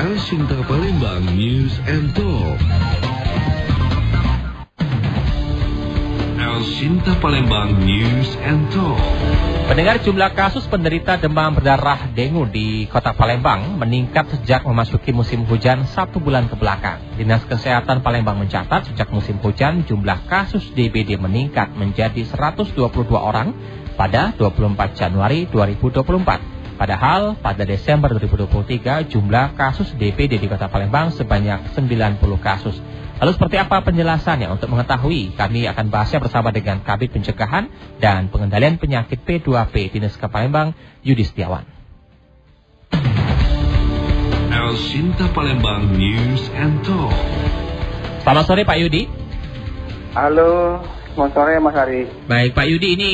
El Sinta Palembang News and Talk. El Sinta Palembang News and Talk. Pendengar, jumlah kasus penderita demam berdarah dengue di Kota Palembang meningkat sejak memasuki musim hujan 1 bulan ke belakang. Dinas Kesehatan Palembang mencatat sejak musim hujan jumlah kasus DBD meningkat menjadi 122 orang pada 24 Januari 2024. Padahal pada Desember 2023 jumlah kasus DBD di Kota Palembang sebanyak 90 kasus. Lalu seperti apa penjelasannya? Untuk mengetahui, kami akan bahasnya bersama dengan Kabid Pencegahan dan Pengendalian Penyakit P2P Dinas Kesehatan Palembang, Yudi Setiawan. El Sinta Palembang News and Talk. Selamat sore Pak Yudi. Halo, selamat sore Mas Ari. Baik Pak Yudi, ini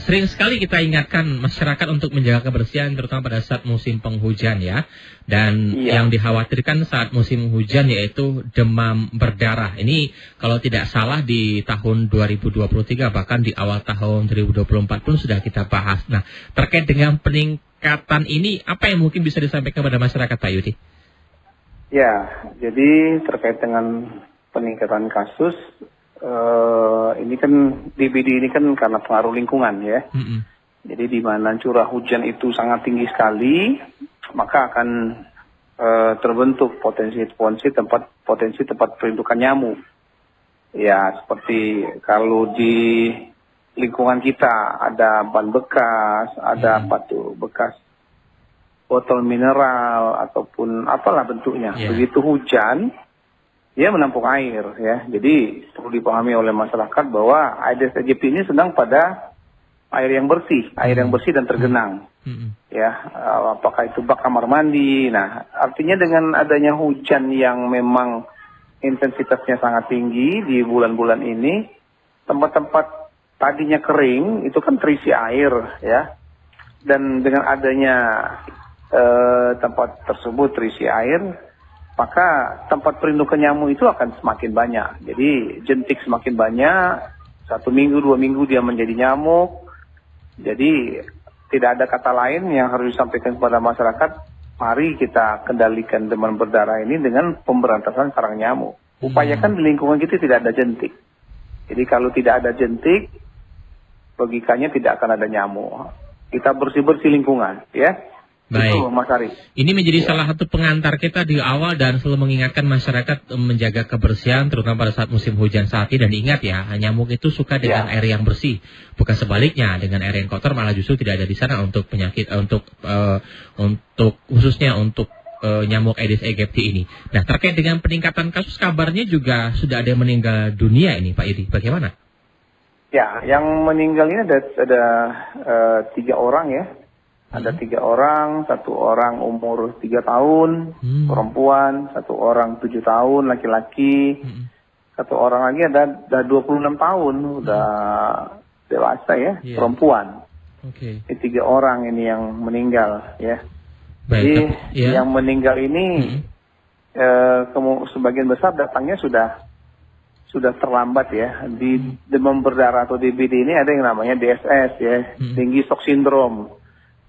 sering sekali kita ingatkan masyarakat untuk menjaga kebersihan terutama pada saat musim penghujan ya. Dan yang dikhawatirkan saat musim hujan yaitu demam berdarah. Ini kalau tidak salah di tahun 2023 bahkan di awal tahun 2024 pun sudah kita bahas. Nah, terkait dengan peningkatan ini apa yang mungkin bisa disampaikan kepada masyarakat Pak Yudi? Ya, jadi terkait dengan peningkatan kasus ini kan DBD ini kan karena pengaruh lingkungan ya. Jadi di mana curah hujan itu sangat tinggi sekali, maka akan terbentuk potensi tempat perindukan nyamuk. Ya, seperti kalau di lingkungan kita ada ban bekas, ada batu bekas botol mineral ataupun apalah bentuknya. Begitu hujan dia menampung air ya. Jadi perlu dipahami oleh masyarakat bahwa Aedes aegypti ini sedang pada air yang bersih dan tergenang. Ya, apakah itu bak kamar mandi. Nah, artinya dengan adanya hujan yang memang intensitasnya sangat tinggi di bulan-bulan ini, tempat-tempat tadinya kering itu kan terisi air ya. Dan dengan adanya tempat tersebut terisi air, maka tempat perindukan nyamuk itu akan semakin banyak. Jadi jentik semakin banyak, 1 minggu, 2 minggu dia menjadi nyamuk. Jadi tidak ada kata lain yang harus disampaikan kepada masyarakat, mari kita kendalikan demam berdarah ini dengan pemberantasan sarang nyamuk. Upayakan di lingkungan kita tidak ada jentik. Jadi kalau tidak ada jentik, logikanya tidak akan ada nyamuk. Kita bersih-bersih lingkungan ya. Baik. Itu, Mas Ari. Ini menjadi salah satu pengantar kita di awal dan selalu mengingatkan masyarakat menjaga kebersihan terutama pada saat musim hujan saat ini. Dan ingat ya, nyamuk itu suka dengan air yang bersih, bukan sebaliknya dengan air yang kotor malah justru tidak ada di sana untuk penyakit untuk khususnya untuk nyamuk Aedes aegypti ini. Nah, terkait dengan peningkatan kasus kabarnya juga sudah ada yang meninggal dunia ini Pak Yudi. Bagaimana? Ya, yang meninggal ini ada 3 orang ya. Ada 3 orang, 1 orang umur 3 tahun, perempuan, 1 orang 7 tahun, laki-laki, 1 orang lagi ada 26 tahun, udah dewasa ya, perempuan. Ini 3 orang ini yang meninggal ya. Jadi yang meninggal ini sebagian besar datangnya sudah terlambat ya. Di demam berdarah atau DBD ini ada yang namanya DSS ya, Dengue Shock Syndrome.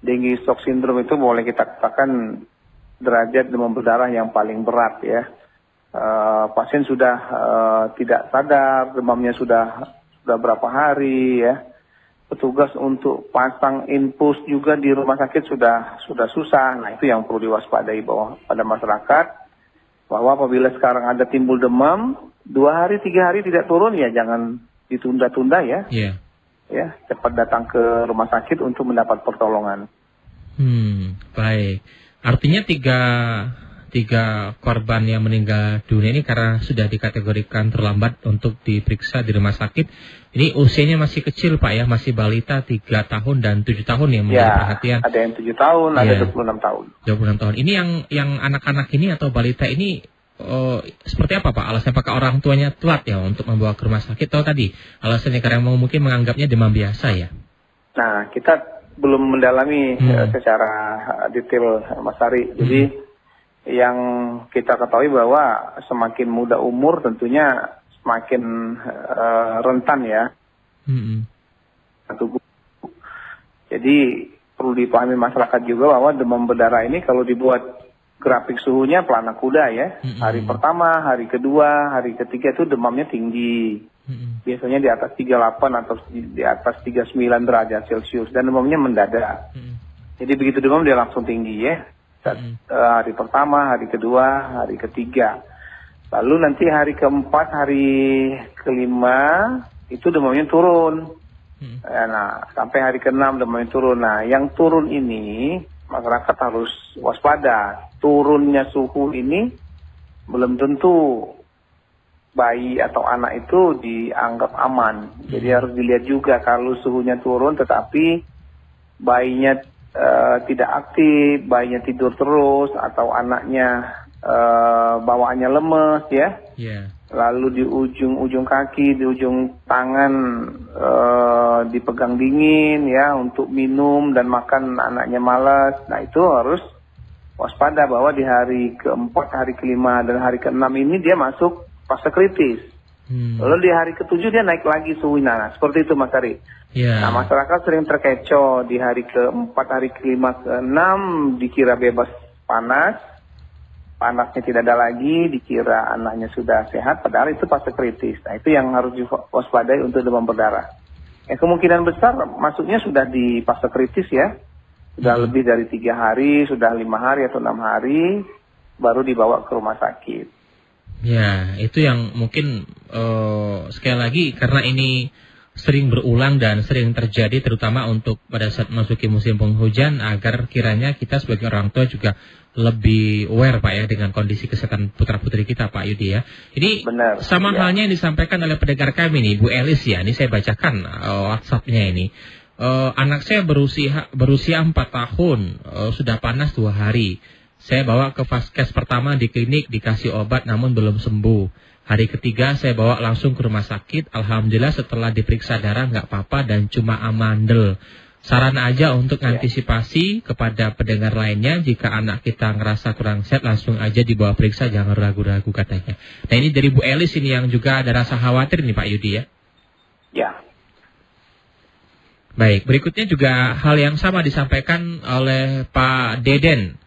Dengue Shock Syndrome itu boleh kita katakan derajat demam berdarah yang paling berat ya. Pasien sudah tidak sadar, demamnya sudah berapa hari ya. Petugas untuk pasang infus juga di rumah sakit sudah susah. Nah, itu yang perlu diwaspadai pada masyarakat, bahwa apabila sekarang ada timbul demam 2 hari 3 hari tidak turun ya jangan ditunda-tunda ya. Ya, cepat datang ke rumah sakit untuk mendapat pertolongan. Baik. Artinya tiga korban yang meninggal dunia ini karena sudah dikategorikan terlambat untuk diperiksa di rumah sakit. Ini usianya masih kecil Pak ya, masih balita 3 tahun dan 7 tahun yang menjadi perhatian. Ada yang 7 tahun, ada 26 tahun. 26 tahun. Ini yang anak-anak ini atau balita ini seperti apa Pak? Alasannya apakah orang tuanya telat ya untuk membawa ke rumah sakit atau tadi alasannya karena mungkin menganggapnya demam biasa ya? Nah, kita belum mendalami secara detail Mas Ari. Jadi yang kita ketahui bahwa semakin muda umur tentunya semakin rentan ya. Jadi perlu dipahami masyarakat juga bahwa demam berdarah ini kalau dibuat grafik suhunya pelana kuda ya. Hari pertama, hari kedua, hari ketiga itu demamnya tinggi. Biasanya di atas 38 atau di atas 39 derajat Celcius dan demamnya mendadak. Jadi begitu demam dia langsung tinggi ya. Hari pertama, hari kedua, hari ketiga. Lalu nanti hari keempat, hari kelima itu demamnya turun. Nah, sampai hari ke-6 demamnya turun. Nah, yang turun ini masyarakat harus waspada. Turunnya suhu ini belum tentu bayi atau anak itu dianggap aman. Jadi harus dilihat juga kalau suhunya turun tetapi bayinya tidak aktif, bayinya tidur terus atau anaknya bawaannya lemes ya. Lalu di ujung kaki, di ujung tangan dipegang dingin ya untuk minum dan makan anaknya malas. Nah itu harus waspada bahwa di hari keempat, hari kelima dan hari keenam ini dia masuk fase kritis. Lalu di hari ketujuh dia naik lagi suhunya. Nah, seperti itu Mas Ari. Nah masyarakat sering terkecoh di hari keempat, hari kelima, keenam dikira bebas panas. Panasnya tidak ada lagi, dikira anaknya sudah sehat, padahal itu fase kritis. Nah itu yang harus diwaspadai untuk demam berdarah. Kemungkinan besar masuknya sudah di fase kritis ya. Sudah lebih dari 3 hari, sudah 5 hari atau 6 hari, baru dibawa ke rumah sakit. Ya, itu yang mungkin sekali lagi karena ini sering berulang dan sering terjadi terutama untuk pada saat masuki musim penghujan agar kiranya kita sebagai orang tua juga lebih aware Pak ya dengan kondisi kesehatan putra-putri kita Pak Yudi ya. Ini benar, sama halnya yang disampaikan oleh pendengar kami nih Bu Elis ya. Ini saya bacakan WhatsApp-nya ini. Anak saya berusia 4 tahun, sudah panas 2 hari. Saya bawa ke vaskes pertama di klinik dikasih obat namun belum sembuh. Hari ketiga saya bawa langsung ke rumah sakit. Alhamdulillah setelah diperiksa darah nggak apa-apa dan cuma amandel. Saran aja untuk antisipasi kepada pendengar lainnya, jika anak kita ngerasa kurang sehat langsung aja dibawa periksa, jangan ragu-ragu katanya. Nah ini dari Bu Elis ini yang juga ada rasa khawatir nih Pak Yudi ya. Ya. Baik, berikutnya juga hal yang sama disampaikan oleh Pak Deden.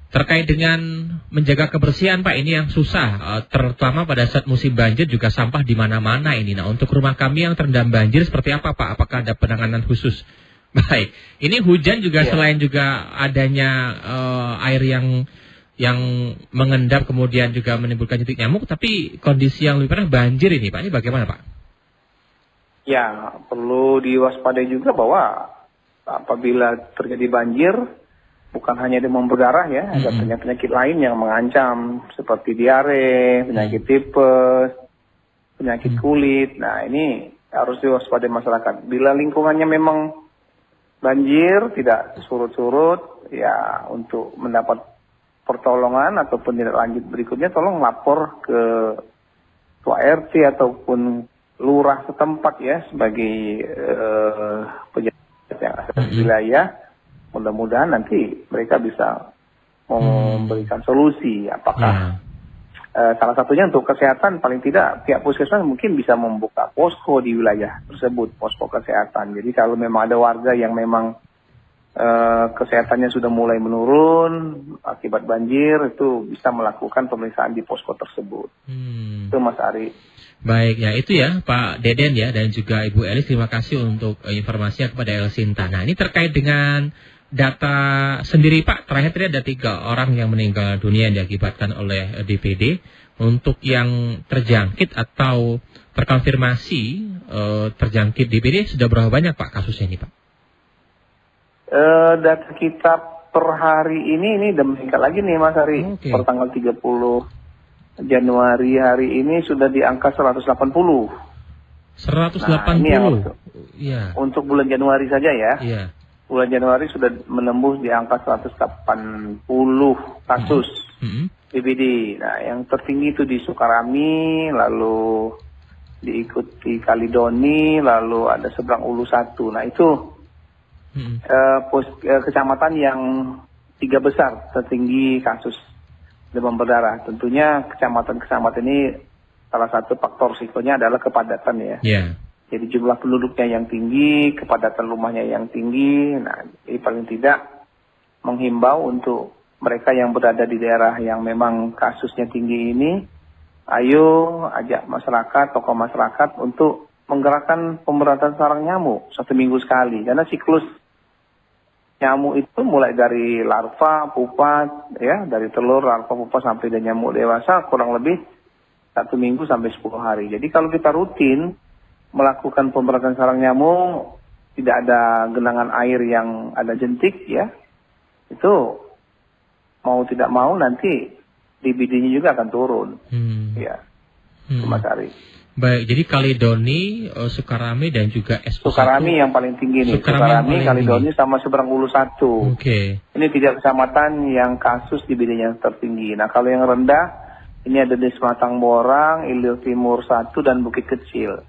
Terkait dengan menjaga kebersihan Pak, ini yang susah, terutama pada saat musim banjir juga sampah di mana-mana ini. Nah untuk rumah kami yang terendam banjir seperti apa Pak? Apakah ada penanganan khusus? Baik, ini hujan juga selain juga adanya air yang mengendap kemudian juga menimbulkan jentik nyamuk, tapi kondisi yang lebih parah banjir ini Pak, ini bagaimana Pak? Ya, perlu diwaspadai juga bahwa apabila terjadi banjir, bukan hanya demam berdarah ya, ada penyakit lain yang mengancam seperti diare, penyakit tipes, penyakit kulit. Nah ini harus diwaspadai masyarakat. Bila lingkungannya memang banjir, tidak surut-surut, ya untuk mendapat pertolongan ataupun tindak lanjut berikutnya, tolong lapor ke Ketua RT ataupun lurah setempat ya sebagai pejabat yang ada di wilayah. Mudah-mudahan nanti mereka bisa memberikan solusi. Apakah salah satunya untuk kesehatan, paling tidak pihak puskesmas mungkin bisa membuka posko di wilayah tersebut, posko kesehatan. Jadi kalau memang ada warga yang memang kesehatannya sudah mulai menurun akibat banjir, itu bisa melakukan pemeriksaan di posko tersebut. Itu Mas Ari. Baik ya, itu ya Pak Deden ya dan juga Ibu Elis, terima kasih untuk informasinya kepada El Sinta. Nah ini terkait dengan data sendiri Pak, terakhir tadi ada 3 orang yang meninggal dunia yang diakibatkan oleh DPD. Untuk yang terjangkit atau terkonfirmasi terjangkit DPD sudah berapa banyak Pak kasusnya ini Pak? Data kita per hari ini udah meningkat lagi nih Mas Ari. Per tanggal 30 Januari hari ini sudah di angka 180. 180. Nah, ini yang untuk bulan Januari saja ya. Iya. Bulan Januari sudah menembus di angka 180 kasus DBD. Nah, yang tertinggi itu di Sukarami, lalu diikuti Kalidoni, lalu ada Seberang Ulu 1. Nah, itu kecamatan yang 3 besar tertinggi kasus demam berdarah. Tentunya kecamatan-kecamatan ini salah satu faktor risikonya adalah kepadatan ya. Jadi jumlah penduduknya yang tinggi, kepadatan rumahnya yang tinggi. Nah, jadi paling tidak menghimbau untuk mereka yang berada di daerah yang memang kasusnya tinggi ini, ayo ajak masyarakat, tokoh masyarakat untuk menggerakkan pemberantasan sarang nyamuk 1 minggu sekali. Karena siklus nyamuk itu mulai dari larva, pupa, ya, dari telur, larva, pupa sampai dan nyamuk dewasa kurang lebih 1 minggu sampai 10 hari. Jadi kalau kita rutin melakukan pemberantasan sarang nyamuk, tidak ada genangan air yang ada jentik, ya, itu mau tidak mau nanti DBD-nya juga akan turun. Ya, Mas Ari. Baik, jadi Kalidoni, Sukarami dan juga SU1. Sukarami yang paling tinggi nih. Sukarami, Kalidoni sama Seberang Ulu 1. Oke. Ini 3 kecamatan yang kasus DBD-nya tertinggi. Nah, kalau yang rendah, ini ada di Sematang Borang, Ilir Timur 1, dan Bukit Kecil.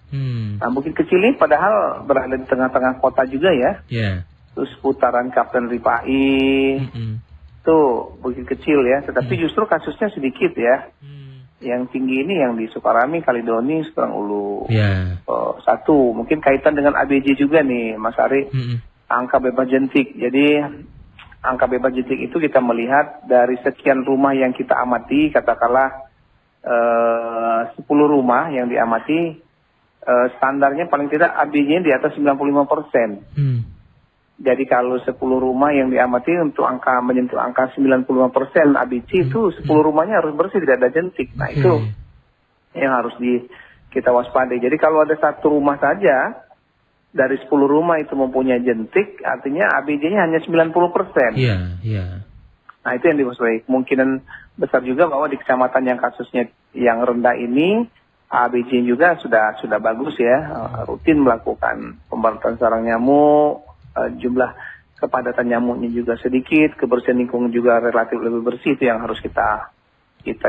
Nah, Bukit Kecil ini padahal berada di tengah-tengah kota juga ya. Yeah. Terus putaran Kapten Ripai. Tuh, Bukit Kecil ya. Tetapi justru kasusnya sedikit ya. Yang tinggi ini yang di Sukarami, Kalidoni, Seberang Ulu 1. Mungkin kaitan dengan ABJ juga nih, Mas Ari. Angka bebas jentik. Jadi angka bebas jentik itu kita melihat dari sekian rumah yang kita amati, katakanlah 10 rumah yang diamati, standarnya paling tidak ABJ-nya di atas 95%. Jadi kalau 10 rumah yang diamati untuk menyentuh angka 95% ABC itu 10 rumahnya harus bersih, tidak ada jentik. Nah itu yang harus kita waspadai. Jadi kalau ada 1 rumah saja dari 10 rumah itu mempunyai jentik, artinya ABJ-nya hanya 90%. Iya. Nah itu yang diwaspadai. Kemungkinan besar juga bahwa di kecamatan yang kasusnya yang rendah ini, ABJ juga sudah bagus ya, rutin melakukan pemberantasan sarang nyamuk. Jumlah kepadatan nyamuknya juga sedikit, kebersihan lingkungan juga relatif lebih bersih. Itu yang harus kita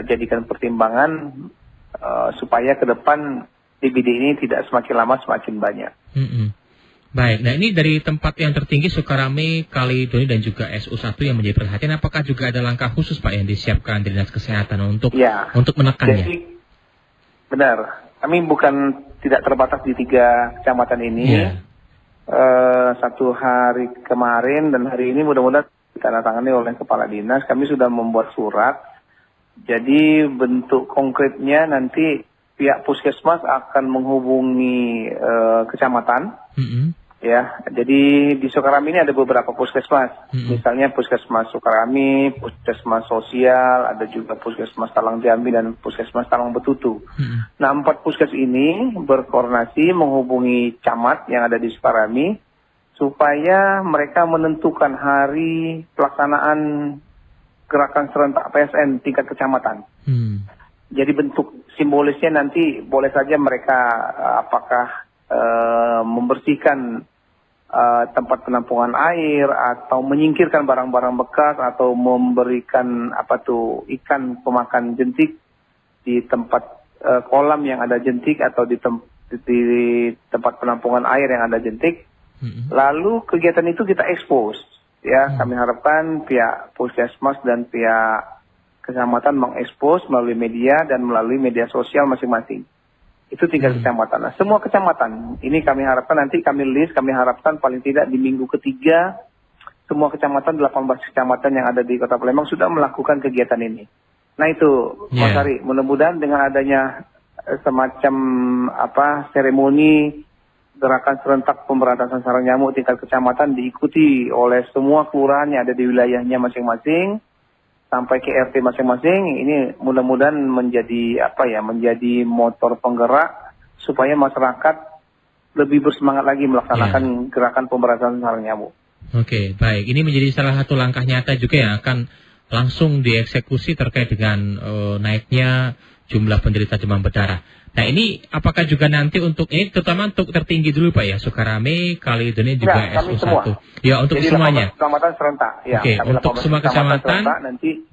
jadikan pertimbangan supaya ke depan DBD ini tidak semakin lama semakin banyak. Baik, nah ini dari tempat yang tertinggi Sukarami, Kalidoni dan juga SU1 yang menjadi perhatian, apakah juga ada langkah khusus Pak yang disiapkan dari Dinas Kesehatan untuk menekannya? Jadi, benar, kami bukan tidak terbatas di 3 kecamatan ini. Satu hari kemarin dan hari ini mudah-mudahan ditandatangani oleh Kepala Dinas, kami sudah membuat surat. Jadi bentuk konkretnya nanti pihak puskesmas akan menghubungi kecamatan. Ya, jadi di Sukarami ini ada beberapa puskesmas. Misalnya puskesmas Sukarami, puskesmas sosial, ada juga puskesmas Talang Jambi dan puskesmas Talang Betutu. Nah, 4 puskes ini berkoordinasi menghubungi camat yang ada di Sukarami supaya mereka menentukan hari pelaksanaan gerakan serentak PSN tingkat kecamatan. Jadi bentuk simbolisnya nanti boleh saja mereka apakah membersihkan tempat penampungan air atau menyingkirkan barang-barang bekas atau memberikan ikan pemakan jentik di tempat kolam yang ada jentik atau di tempat penampungan air yang ada jentik. Lalu kegiatan itu kita expose ya. Kami harapkan pihak puskesmas dan pihak kecamatan mengekspos melalui media dan melalui media sosial masing-masing. Itu 3 kecamatan. Nah, semua kecamatan ini kami harapkan nanti kami harapkan paling tidak di minggu ketiga semua kecamatan, 18 kecamatan yang ada di Kota Palembang sudah melakukan kegiatan ini. Nah itu Mas Ari, mudah-mudahan dengan adanya semacam seremoni gerakan serentak pemberantasan sarang nyamuk tingkat kecamatan diikuti oleh semua kelurahan yang ada di wilayahnya masing-masing sampai ke RT masing-masing, ini mudah-mudahan menjadi menjadi motor penggerak supaya masyarakat lebih bersemangat lagi melaksanakan gerakan pemberantasan sarang nyamuk. Oke, baik. Ini menjadi salah satu langkah nyata juga yang akan langsung dieksekusi terkait dengan naiknya jumlah penderita demam berdarah. Nah ini apakah juga nanti untuk ini terutama untuk tertinggi dulu Pak ya, Sukarami, Kalidoni juga SU1. Ya untuk jadi semuanya. Kecamatan serentak. Ya, untuk semua kecamatan. Nanti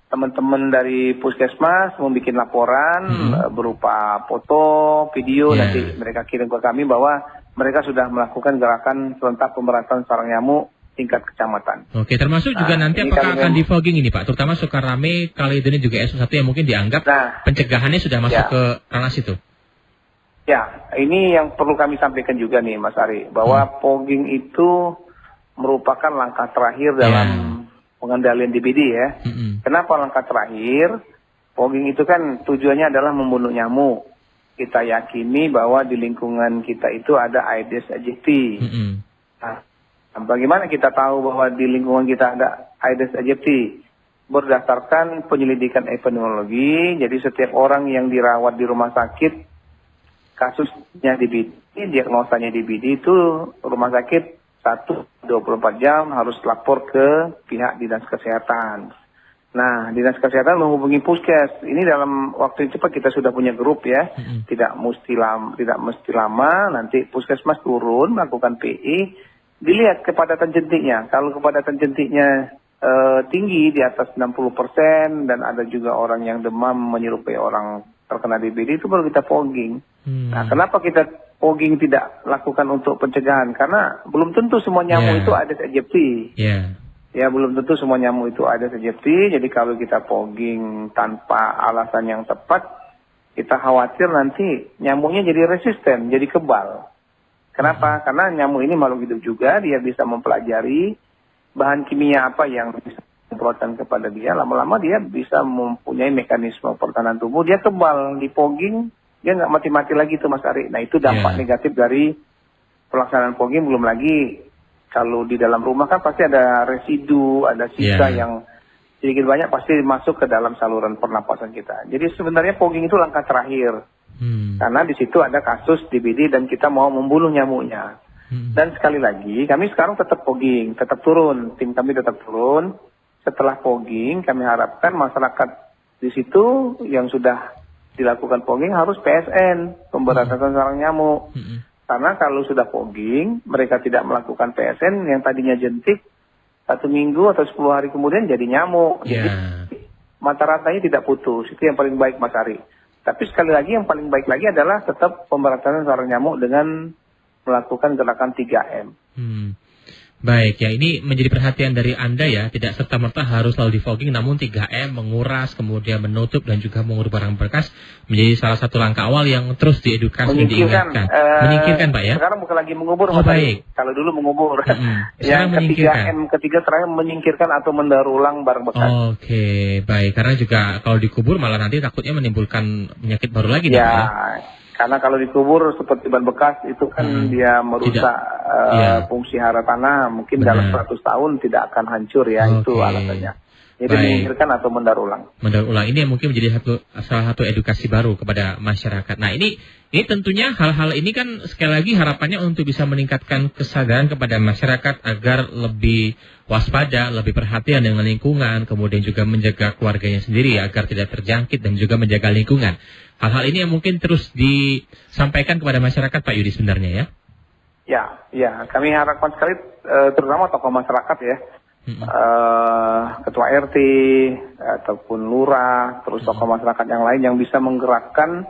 teman-teman dari puskesmas membuat laporan berupa foto, video, nanti mereka kirim ke kami bahwa mereka sudah melakukan gerakan serentak pemberantasan sarang nyamuk tingkat kecamatan. Oke, termasuk juga nanti apakah akan di fogging ini Pak, terutama Sukarami, Kalidoni juga SU1 yang mungkin dianggap pencegahannya sudah masuk ke ranah situ. Ya, ini yang perlu kami sampaikan juga nih Mas Ari, bahwa fogging itu merupakan langkah terakhir dalam pengendalian DBD ya. Kenapa langkah terakhir? Fogging itu kan tujuannya adalah membunuh nyamuk. Kita yakini bahwa di lingkungan kita itu ada Aedes aegypti. Nah, bagaimana kita tahu bahwa di lingkungan kita ada Aedes aegypti? Berdasarkan penyelidikan epidemiologi, jadi setiap orang yang dirawat di rumah sakit, kasusnya DBD, diagnosanya DBD itu rumah sakit 24 jam harus lapor ke pihak dinas kesehatan. Nah, dinas kesehatan menghubungi puskes. Ini dalam waktu yang cepat kita sudah punya grup ya. Tidak mesti lama. Nanti puskesmas turun melakukan PI. Dilihat kepadatan jentiknya. Kalau kepadatan jentiknya tinggi di atas 60% dan ada juga orang yang demam menyerupai orang terkena DBD, itu baru kita fogging. Nah, kenapa kita fogging tidak lakukan untuk pencegahan? Karena belum tentu semua nyamuk itu Aedes aegypti. Ya, belum tentu semua nyamuk itu Aedes aegypti. Jadi kalau kita fogging tanpa alasan yang tepat, kita khawatir nanti nyamuknya jadi resisten, jadi kebal. Kenapa? Karena nyamuk ini makhluk hidup juga, dia bisa mempelajari bahan kimia apa yang bisa memperolehkan kepada dia. Lama-lama dia bisa mempunyai mekanisme pertahanan tubuh, dia kebal. Di fogging, dia nggak mati-mati lagi tuh Mas Ari. Nah, itu dampak negatif dari pelaksanaan fogging. Belum lagi kalau di dalam rumah kan pasti ada residu, ada sisa yang sedikit banyak pasti masuk ke dalam saluran pernapasan kita. Jadi sebenarnya fogging itu langkah terakhir. Karena di situ ada kasus DBD dan kita mau membunuh nyamuknya. Dan sekali lagi, kami sekarang tetap fogging, tetap turun. Tim kami tetap turun. Setelah fogging, kami harapkan masyarakat di situ yang sudah dilakukan fogging harus PSN, pemberantasan sarang nyamuk. Karena kalau sudah fogging, mereka tidak melakukan PSN yang tadinya jentik, 1 minggu atau 10 hari kemudian jadi nyamuk. Jadi mata rantainya tidak putus. Itu yang paling baik Mas Ari. Tapi sekali lagi yang paling baik lagi adalah tetap pemberantasan sarang nyamuk dengan melakukan gerakan 3M. Baik, ya ini menjadi perhatian dari Anda ya, tidak serta-merta harus selalu di fogging, namun 3M, menguras, kemudian menutup dan juga mengurus barang bekas menjadi salah satu langkah awal yang terus diedukasi dan diingatkan. Menyingkirkan Pak ya? Sekarang bukan lagi mengubur. Baik. Kalau dulu mengubur. Yang ketiga terakhir menyingkirkan atau mendaur ulang barang bekas. Oke, baik. Karena juga kalau dikubur malah nanti takutnya menimbulkan penyakit baru lagi. Ya. Karena kalau dikubur seperti ban bekas itu kan dia merusak fungsi hara tanah. Mungkin dalam 100 tahun tidak akan hancur ya, itu alasannya. Jadi menyingkirkan atau mendaur ulang. Mendaur ulang ini yang mungkin menjadi salah satu edukasi baru kepada masyarakat. Nah ini tentunya hal-hal ini kan sekali lagi harapannya untuk bisa meningkatkan kesadaran kepada masyarakat agar lebih waspada, lebih perhatian dengan lingkungan, kemudian juga menjaga keluarganya sendiri agar tidak terjangkit dan juga menjaga lingkungan. Hal-hal ini yang mungkin terus disampaikan kepada masyarakat Pak Yudi sebenarnya ya? Ya, kami harapkan sekali terutama tokoh masyarakat ya, ketua RT ataupun lurah, terus tokoh masyarakat yang lain yang bisa menggerakkan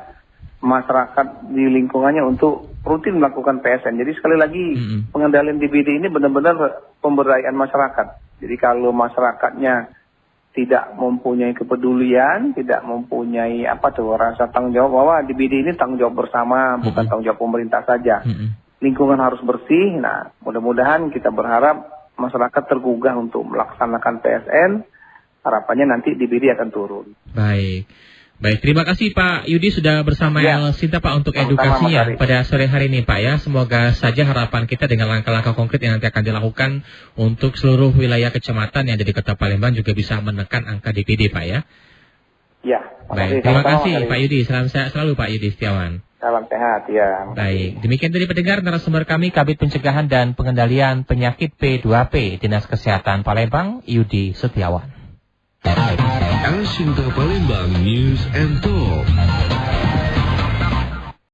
masyarakat di lingkungannya untuk rutin melakukan PSN. Jadi sekali lagi pengendalian DBD ini benar-benar pemberdayaan masyarakat. Jadi kalau masyarakatnya tidak mempunyai kepedulian, tidak mempunyai rasa tanggung jawab bahwa DBD ini tanggung jawab bersama, bukan tanggung jawab pemerintah saja. Lingkungan harus bersih. Nah, mudah-mudahan kita berharap masyarakat tergugah untuk melaksanakan PSN. Harapannya nanti DBD akan turun. Baik, terima kasih Pak Yudi sudah bersama El Sinta Pak untuk edukasinya pada sore hari ini Pak ya. Semoga saja harapan kita dengan langkah-langkah konkret yang nanti akan dilakukan untuk seluruh wilayah kecamatan yang ada di Kota Palembang juga bisa menekan angka DBD Pak ya. Ya. Baik, terima kasih Pak Yudi. Salam sehat selalu Pak Yudi Setiawan. Salam sehat ya. Baik, demikian tadi pendengar narasumber kami Kabid Pencegahan dan Pengendalian Penyakit P2P Dinas Kesehatan Palembang Yudi Setiawan. El Sinta Palembang News and Talk.